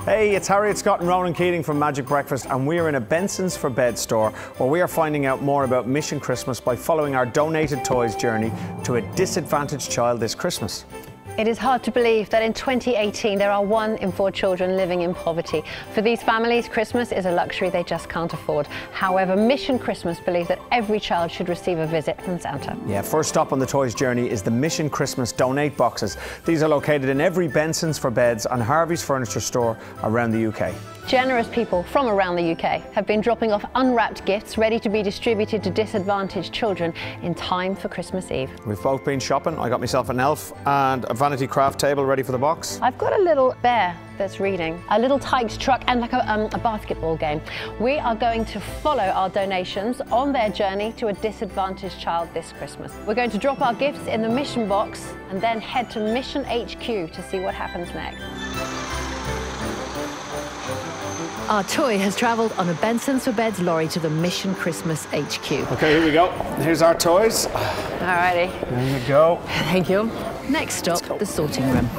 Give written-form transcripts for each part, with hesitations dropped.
Hey, it's Harriet Scott and Ronan Keating from Magic Breakfast, and we're in a Benson's for Beds store where we are finding out more about Mission Christmas by following our donated toys journey to a disadvantaged child this Christmas. It is hard to believe that in 2018 there are 1 in 4 children living in poverty. For these families, Christmas is a luxury they just can't afford. However, Mission Christmas believe that every child should receive a visit from Santa. Yeah, first stop on the toys journey is the Mission Christmas donate boxes. These are located in every Benson's for Beds and Harvey's furniture store around the UK. Generous people from around the UK have been dropping off unwrapped gifts ready to be distributed to disadvantaged children in time for Christmas Eve. We've both been shopping. I got myself an elf and a vanity craft table ready for the box. I've got a little bear that's reading, a little Tikes truck and like a basketball game. We are going to follow our donations on their journey to a disadvantaged child this Christmas. We're going to drop our gifts in the Mission box and then head to Mission HQ to see what happens next. Our toy has travelled on a Benson's for Beds lorry to the Mission Christmas HQ. Okay, here we go. Here's our toys. Alrighty. There you go. Thank you. Next stop, the sorting room.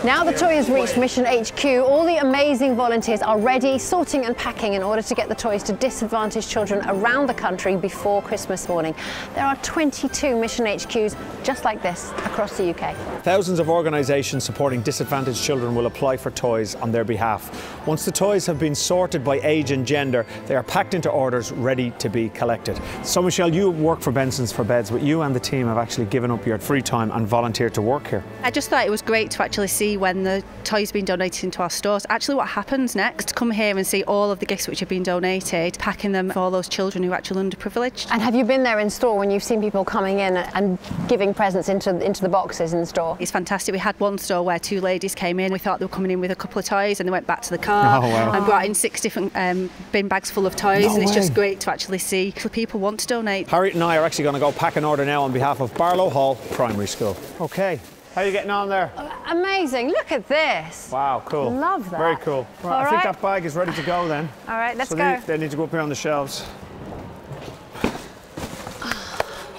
Now the toy has reached Mission HQ, all the amazing volunteers are ready, sorting and packing in order to get the toys to disadvantaged children around the country before Christmas morning. There are 22 Mission HQs just like this across the UK. Thousands of organisations supporting disadvantaged children will apply for toys on their behalf. Once the toys have been sorted by age and gender, they are packed into orders ready to be collected. So Michelle, you work for Benson's for Beds, but you and the team have actually given up your free time and volunteered to work here. I just thought it was great to actually see when the toys been donated into our stores, actually what happens next, come here and see all of the gifts which have been donated, packing them for all those children who are actually underprivileged. And have you been there in store when you've seen people coming in and giving presents into the boxes in the store? It's fantastic. We had one store where 2 ladies came in, we thought they were coming in with a couple of toys and they went back to the car and brought in 6 different bin bags full of toys, and it's just great to actually see people want to donate. Harriet and I are actually going to go pack an order now on behalf of Barlow Hall Primary School. Okay. How are you getting on there? Amazing, look at this. Wow, cool. Love that. Very cool. Right, I think that bag is ready to go then. All right, let's go. They need to go up here on the shelves.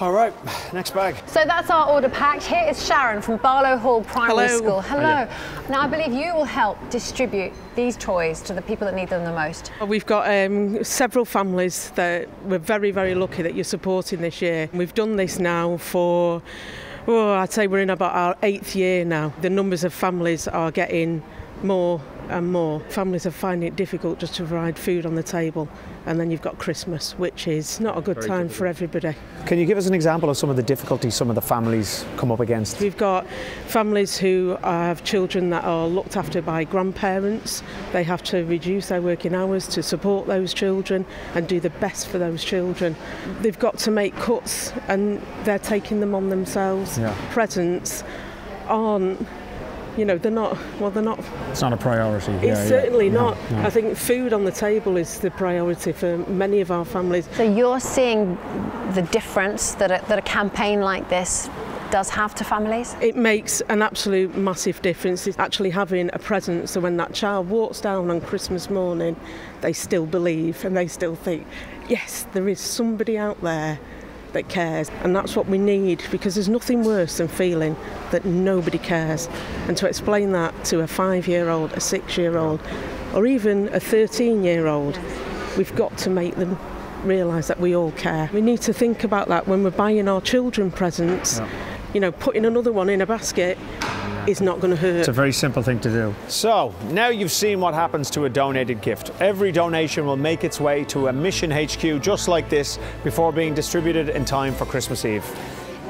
All right, next bag. So that's our order packed. Here is Sharon from Barlow Hall Primary School. Hello. Now I believe you will help distribute these toys to the people that need them the most. We've got several families that we're very, very lucky that you're supporting this year. We've done this now for, I'd say we're in about our 8th year now. The numbers of families are getting more and more. Families are finding it difficult just to provide food on the table, and then you've got Christmas, which is not a good time for everybody. Can you give us an example of some of the difficulties some of the families come up against? We've got families who have children that are looked after by grandparents. They have to reduce their working hours to support those children and do the best for those children. They've got to make cuts and they're taking them on themselves. Presents aren't, you know, they're not. It's not a priority. It's certainly not. No. I think food on the table is the priority for many of our families. So you're seeing the difference that a campaign like this does have to families? It makes an absolute massive difference. It's actually having a present, so when that child walks down on Christmas morning, they still believe and they still think, yes, there is somebody out there that cares, and that's what we need, because there's nothing worse than feeling that nobody cares. And to explain that to a 5-year-old, a 6-year-old, or even a 13-year-old, we've got to make them realise that we all care. We need to think about that when we're buying our children presents. You know, putting another one in a basket is not going to hurt. It's a very simple thing to do. So, now you've seen what happens to a donated gift. Every donation will make its way to a Mission HQ just like this before being distributed in time for Christmas Eve.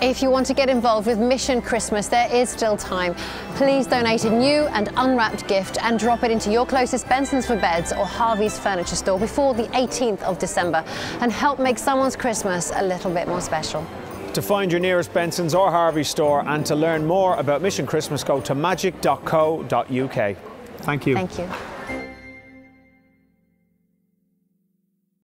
If you want to get involved with Mission Christmas, there is still time. Please donate a new and unwrapped gift and drop it into your closest Benson's for Beds or Harvey's furniture store before the 18th of December and help make someone's Christmas a little bit more special. To find your nearest Benson's or Harvey store and to learn more about Mission Christmas, go to magic.co.uk. Thank you. Thank you.